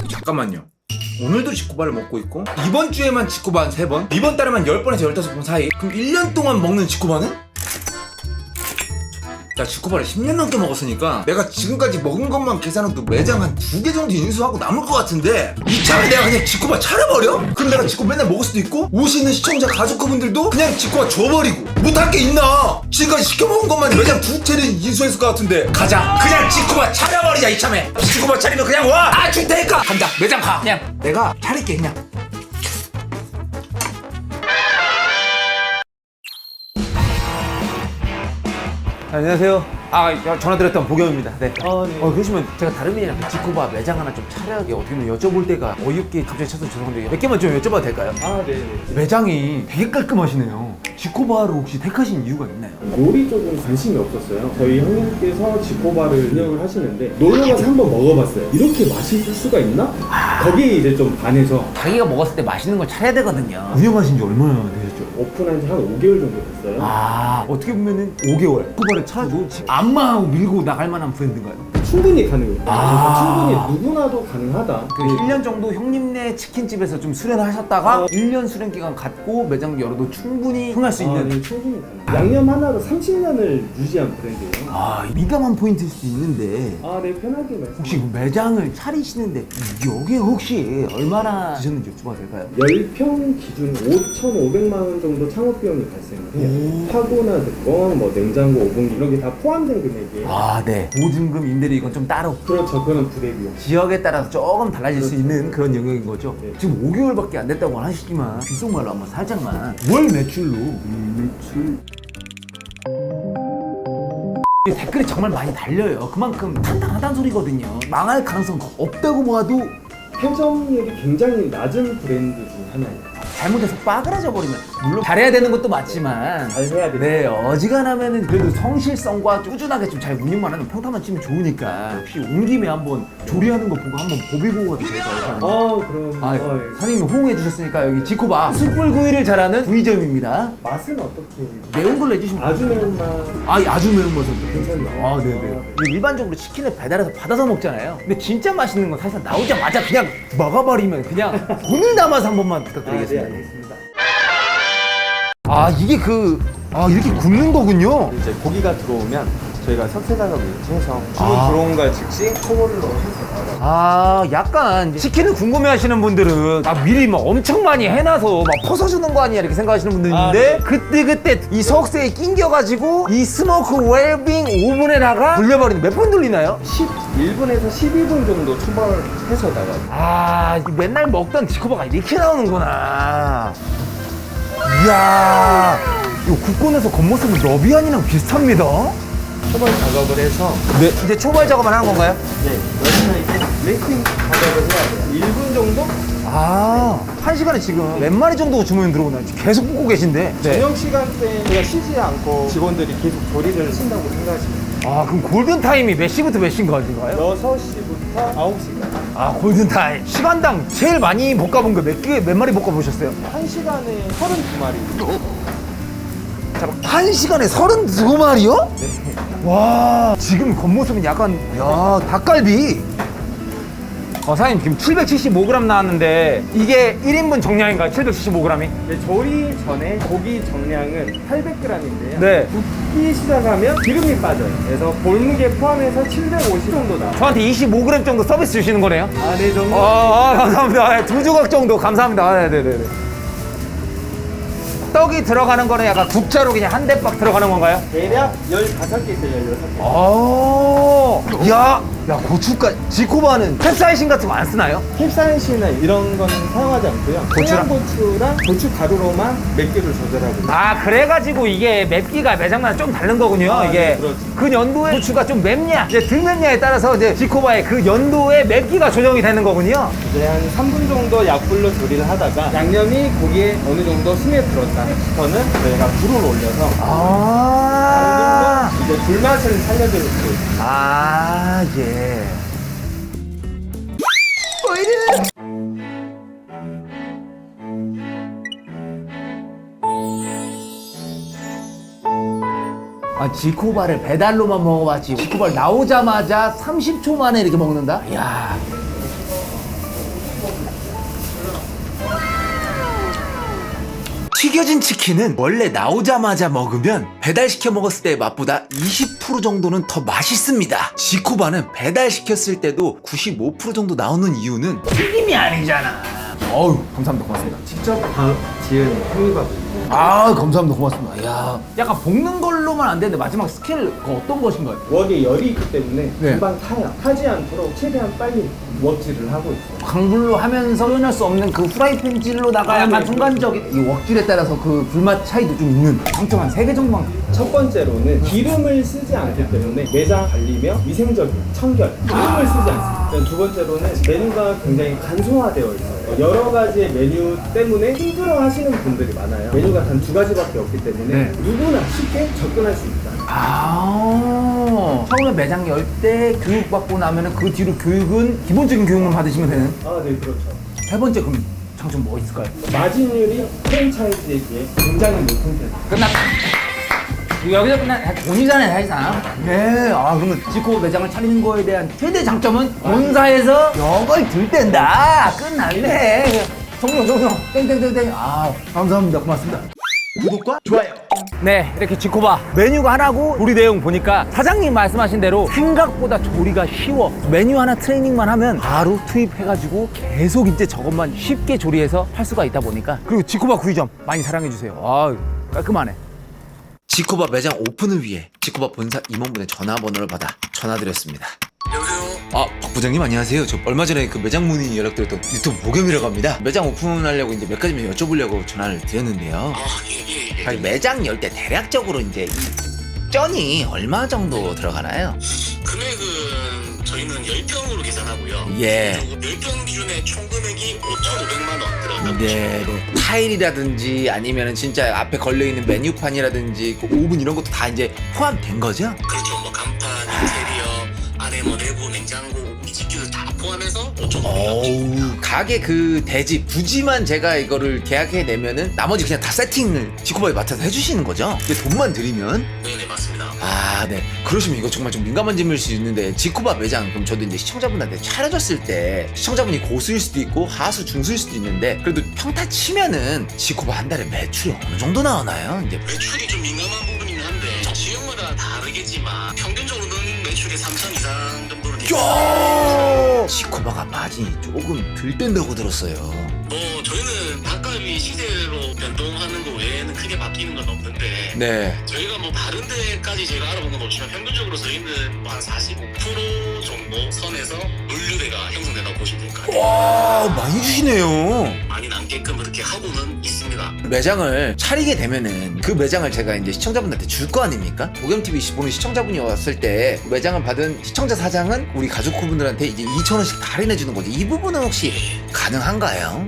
잠깐만요. 오늘도 지코바를 먹고 있고 이번 주에만 지코바 한 3번, 이번 달에만 10번에서 15번 사이. 그럼 1년 동안 먹는 지코바는? 나 지코바를 10년 넘게 먹었으니까 내가 지금까지 먹은 것만 계산해도 매장 한 2개 정도 인수하고 남을 것 같은데, 이참에 내가 그냥 지코바 차려버려? 그럼 내가 지코바 맨날 먹을 수도 있고 오시는 시청자 가족분들도 그냥 지코바 줘버리고 못할 게 있나? 지금까지 시켜먹은 것만 매장 2채를 인수했을 것 같은데, 가자. 그냥 지코바 차려버리자. 이참에 지코바 차리면 그냥 와. 아, 줄 테니까 간다. 매장 가. 그냥 내가 차릴게. 그냥. 안녕하세요. 전화드렸던 보겸입니다. 네. 네. 그러시면 제가 다른 분이랑 지코바 매장 하나 좀 차려하게 어떻게 보면 여쭤볼 때가 어이없게 갑자기 쳐서 죄송한데 몇 개만 좀 여쭤봐도 될까요? 네네. 매장이 되게 깔끔하시네요. 지코바를 혹시 택하신 이유가 있나요? 요리 쪽은 관심이 없었어요. 저희 형님께서 지코바를 운영을 하시는데 놀러가서 한번 먹어봤어요. 이렇게 맛있을 수가 있나? 거기에 이제 좀 반해서 자기가 먹었을 때 맛있는 걸 차려야 되거든요. 운영하신 지 얼마나 되셨죠? 오픈한 지 한 5개월 정도 됐어요. 어떻게 보면은 5개월 지코바를 차려도 안마하고 밀고 나갈 만한 브랜드인가요? 충분히 가능해요. 충분히 누구나도 가능하다. 그 1년 정도 형님네 치킨집에서 좀 수련하셨다가 1년 수련 기간 갖고 매장 열어도 충분히 흥할 수 있는. 네, 충분히 가능. 양념 하나로 30년을 유지한 브랜드예요. 민감한 포인트일 수도 있는데 네, 편하게 말씀. 혹시 매장을 차리시는데 여기에 혹시 얼마나 드셨는지 여쭤봐도 될까요? 10평 기준 5,500만 원 정도 창업 비용이 발생해요. 파고나 듣건 뭐 냉장고, 오븐기 이런 게 다 포함된 금액이에요. 네. 보증금, 임대료 이건 좀 따로 그렇죠. 그런 부대 비용. 지역에 따라서 조금 달라질 수 그렇죠. 있는 그런 영역인 거죠. 네. 지금 5개월밖에 안 됐다고 하시지만 귓속말로 한번 살짝만 월 매출로 매출 이 댓글이 정말 많이 달려요. 그만큼 탄탄하다는 소리거든요. 망할 가능성 없다고 봐도 폐점률이 굉장히 낮은 브랜드 중 하나예요. 잘못해서 빠그라져 버리면 물론 잘해야 되는 것도 맞지만 잘 해야 돼요. 네, 어지간하면은 그래도 성실성과 꾸준하게 좀 잘 운영만 하면 평타만 치면 좋으니까 혹시 온 김에 한번 조리하는 거 보고 한번 보비보고 가도 될까요? 그럼. 예. 선생님이 호응해 주셨으니까 여기 지코바 숯불구이를 잘하는 구이점입니다. 맛은 어떻게? 매운 걸로 해주시면 아주 매운 맛. 아주 매운 맛은 괜찮나요? 네네. 일반적으로 치킨을 배달해서 받아서 먹잖아요. 근데 진짜 맛있는 건 사실 나오자마자 그냥 먹어버리면 그냥 돈을 담아서 한 번만 부탁드리겠습니다. 네, 알겠습니다. 이게 이렇게 굽는 거군요. 이제 고기가 들어오면 저희가 석쇠 작업을 이렇게 해서 주문 들어온 걸 즉시 초벌로 해서 약간 치킨을 궁금해 하시는 분들은 미리 막 엄청 많이 해놔서 막 퍼서주는 거 아니야 이렇게 생각하시는 분들 있는데 네. 그때 이 석쇠에 낑겨가지고 이 스모크 웰빙 오븐에다가 돌려버리는 몇 분 돌리나요? 11분에서 12분 정도 초벌해서다가 맨날 먹던 지코바가 이렇게 나오는구나. 이야, 이거 국권에서 겉모습은 러비안이랑 비슷합니다. 초벌 작업을 해서 네, 이제 초벌 작업만 하는 건가요? 여기서 이제 레이팅 작업을 해야 돼요. 1분 정도? 1시간에 지금 몇 마리 정도 주문이 들어오나요? 계속 굽고 계신데. 저녁 시간대에 제가 쉬지 않고 직원들이 계속 조리를 하신다고 생각하시면 돼요. 그럼 골든타임이 몇 시부터 몇 시인가요? 6시부터 9시까지. 골든타임. 시간당 제일 많이 볶아본 거 몇 마리 볶아보셨어요? 1시간에 32마리. 1시간에 32마리요? 와, 지금 겉모습은 약간, 닭갈비. 사장님, 지금 775g 나왔는데, 이게 1인분 정량인가요? 775g이? 조리 전에 고기 정량은 800g인데요. 네. 굽기 시작하면 기름이 빠져요. 그래서 골무게 포함해서 750 정도 나와요. 저한테 25g 정도 서비스 주시는 거네요? 네 정도. 감사합니다. 2조각 정도 감사합니다. 네네네. 떡이 들어가는 거는 약간 국자로 그냥 한 대박 들어가는 건가요? 대략 15개에서 16개. 야, 고춧가루. 지코바는 캡사이신 같은 거 안 쓰나요? 캡사이신은 이런 거는 사용하지 않고요. 청양고추랑 고춧가루로만 맵기를 조절하고 있어요. 그래가지고 이게 맵기가 매장마다 좀 다른 거군요. 이게 네, 그렇죠. 그 연도의 고추가 좀 맵냐, 이제 덜 맵냐에 따라서 이제 지코바의 그 연도의 맵기가 조정이 되는 거군요. 이제 한 3분 정도 약불로 조리를 하다가 양념이 고기에 어느 정도 스며 들었다 싶어는 저희가 불을 올려서 이제 불맛을 살려드릴 수 있어요. 예. 지코바를 배달로만 먹어봤지 지코바를 나오자마자 30초 만에 이렇게 먹는다? 이야. 튀겨진 치킨은 원래 나오자마자 먹으면 배달시켜 먹었을 때의 맛보다 20% 정도는 더 맛있습니다. 지코바는 배달시켰을 때도 95% 정도 나오는 이유는 튀김이 아니잖아. 어우, 감사합니다. 고맙습니다. 직접 지은 형이밥. 아, 감사합니다. 고맙습니다. 야, 약간 볶는 걸로만 안 되는데 마지막 스킬 그 어떤 것인가요? 웍에 열이 있기 때문에 네. 금방 타요. 타지 않도록 최대한 빨리 웍질을 하고 있어요. 강불로 하면서 표현할 수 없는 그 프라이팬 질로다가 아, 약간 네. 순간적인 이 웍질에 따라서 그 불맛 차이도 좀 있는 장점 한 3개 정도만. 첫 번째로는 기름을 쓰지 않기 때문에 매장 관리며 위생적인 청결. 기름을 쓰지 않습니다. 두 번째로는 메뉴가 굉장히 간소화되어 있어요. 여러 가지의 메뉴 때문에 힘들어 하시는 분들이 많아요. 메뉴가 단 2가지밖에 없기 때문에 네. 누구나 쉽게 접근할 수 있다. 아, 처음에 매장 열 때 교육받고 나면은 그 뒤로 교육은 기본적인 교육만 받으시면 되는. 아, 네, 그렇죠. 세 번째 그럼 장점 뭐가 있을까요? 마진율이 프랜차이즈에 비해 굉장히 높은 편이에요. 끝났다. 여기서 끝난 돈이잖아요, 사실상. 네, 아 그러면 지코 매장을 차리는 거에 대한 최대 장점은 본사에서 이걸 들댄다. 끝날래. 성공. 땡땡땡땡. 아, 감사합니다. 고맙습니다. 구독과 좋아요. 네, 이렇게 지코바 메뉴가 하나고 조리 내용 보니까 사장님 말씀하신 대로 생각보다 조리가 쉬워. 메뉴 하나 트레이닝만 하면 바로 투입해가지고 계속 이제 저것만 쉽게 조리해서 할 수가 있다 보니까. 그리고 지코바 구이점 많이 사랑해주세요. 아, 깔끔하네. 지코바 매장 오픈을 위해 지코바 본사 임원분의 전화번호를 받아 전화드렸습니다. 여보세요? 아, 박 부장님 안녕하세요. 저 얼마 전에 그 매장 문의 연락드렸던 유튜브 보겸이라고 합니다. 매장 오픈하려고 이제 몇 가지만 여쭤보려고 전화를 드렸는데요. 예. 아니, 매장 열 때 대략적으로 이제 쩐이 얼마 정도 들어가나요? 금액은 저희는 10평으로 계산하고요. 예. 10평 기준에 총 금액이 5,500만 원 들어간다고 네, 네. 타일이라든지 아니면은 진짜 앞에 걸려있는 메뉴판이라든지 그 오븐 이런 것도 다 이제 포함된 거죠? 그렇죠. 뭐 간판, 인테리어, 안에 뭐 내부 냉장고, 미식기를 다 포함해서 5,500만 원. 어우, 가게 그 대지 부지만 제가 이거를 계약해 내면은 나머지 그냥 다 세팅을 지코바에 맡아서 해주시는 거죠? 근데 돈만 드리면? 네네, 맞습니다. 아, 네. 그러시면 이거 정말 좀 민감한 질문일 수 있는데 지코바 매장 그럼 저도 이제 시청자분한테 차려줬을 때 시청자분이 고수일 수도 있고 하수 중수일 수도 있는데 그래도 평타 치면은 지코바 한 달에 매출이 어느 정도 나오나요? 이제 매출이 좀 민감한 부분이긴 한데 지역마다 다르겠지만 평균적으로는 매출이 3천 이상 정도는 야! 지코바가 마진이 조금 덜 뗀다고 들었어요. 뭐 저희는 닭갈비 시세로 변동하는 거 외에는 크게 바뀌는 건 없는데 네. 저희가 뭐 다른 데까지 제가 알아본 건 없지만 평균적으로 저희는 한 45% 정도 선에서 물류대가 형성된다고 보시면 될 것 같아요. 와, 많이 주시네요. 많이 남게끔 그렇게 하고는 있습니다. 매장을 차리게 되면은 그 매장을 제가 이제 시청자분한테 줄 거 아닙니까? 보겸TV 보는 시청자분이 왔을 때 매장을 받은 시청자 사장은 우리 가족분들한테 이제 2,000원씩 다 할인해 주는 거죠. 이 부분은 혹시 가능한가요?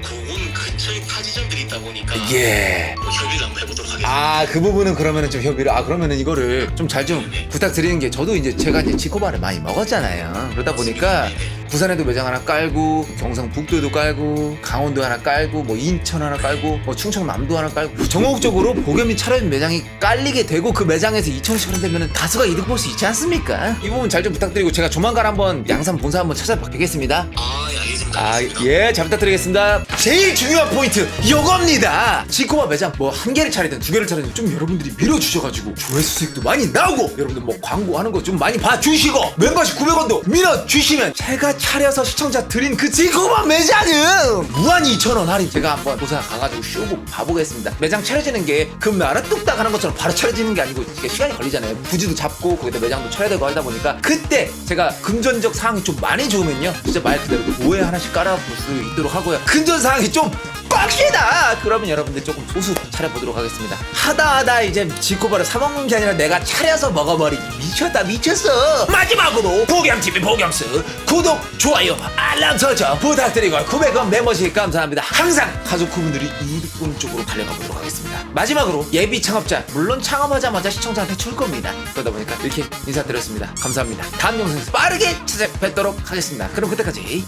그건 근처에 타지점들이 있다 보니까 예. 뭐 협의를 한번 해보도록 하겠습니다. 아, 그 부분은 그러면은 좀 협의를, 그러면은 이거를 좀 잘 좀 부탁드리는 게 저도 이제 제가 이제 지코바를 많이 먹었잖아요. 그러다 보니까 부산에도 매장 하나 깔고, 경상북도에도 깔고, 강원도 하나 깔고, 뭐 인천 하나 깔고, 뭐 충청남도 하나 깔고, 전국적으로 보겸이 차려진 매장이 깔리게 되고 그 매장에서 2,000원씩 할인되면은 다수가 이득 볼 수 있지 않습니까? 이 부분 잘 좀 부탁드리고 제가 조만간 한번 양산 본사 한번 찾아뵙겠습니다. 예, 알겠습니다. 아, 알겠습니다. 예, 잘 부탁드리겠습니다. 제일 중요한 포인트, 이겁니다. 지코바 매장 뭐 한 개를 차리든 두 개를 차리든 좀 여러분들이 밀어주셔가지고 조회수 수익도 많이 나오고 여러분들 뭐 광고하는 거 좀 많이 봐주시고 멤버십 900원도 밀어주시면 제가 차려서 시청자 드린 그 지코바 매장은 무한 2,000원 할인. 제가 한번 고사 가가지고 쇼고 봐보겠습니다. 매장 차려지는 게 금나라 뚝딱 하는 것처럼 바로 차려지는 게 아니고 이게 시간이 걸리잖아요. 부지도 잡고 거기다 매장도 차려야 되고 하다 보니까 그때 제가 금전적 상황이 좀 많이 좋으면요 진짜 말 그대로 오해 하나씩 깔아볼 수 있도록 하고요. 금전 상황이 좀 빡시다 그러면 여러분들 조금 소수 차려보도록 하겠습니다. 하다 이제 지코바를 사먹는 게 아니라 내가 차려서 먹어버리기. 미쳤다 미쳤어. 마지막으로 보겸TV 보겸스 구독 좋아요 알람 설정 부탁드리고 900원 멤버십 감사합니다. 항상 가족분들이 이득금 쪽으로 달려가보도록 하겠습니다. 마지막으로 예비 창업자 물론 창업하자마자 시청자한테 줄 겁니다. 그러다 보니까 이렇게 인사드렸습니다. 감사합니다. 다음 영상에서 빠르게 찾아뵙도록 하겠습니다. 그럼 그때까지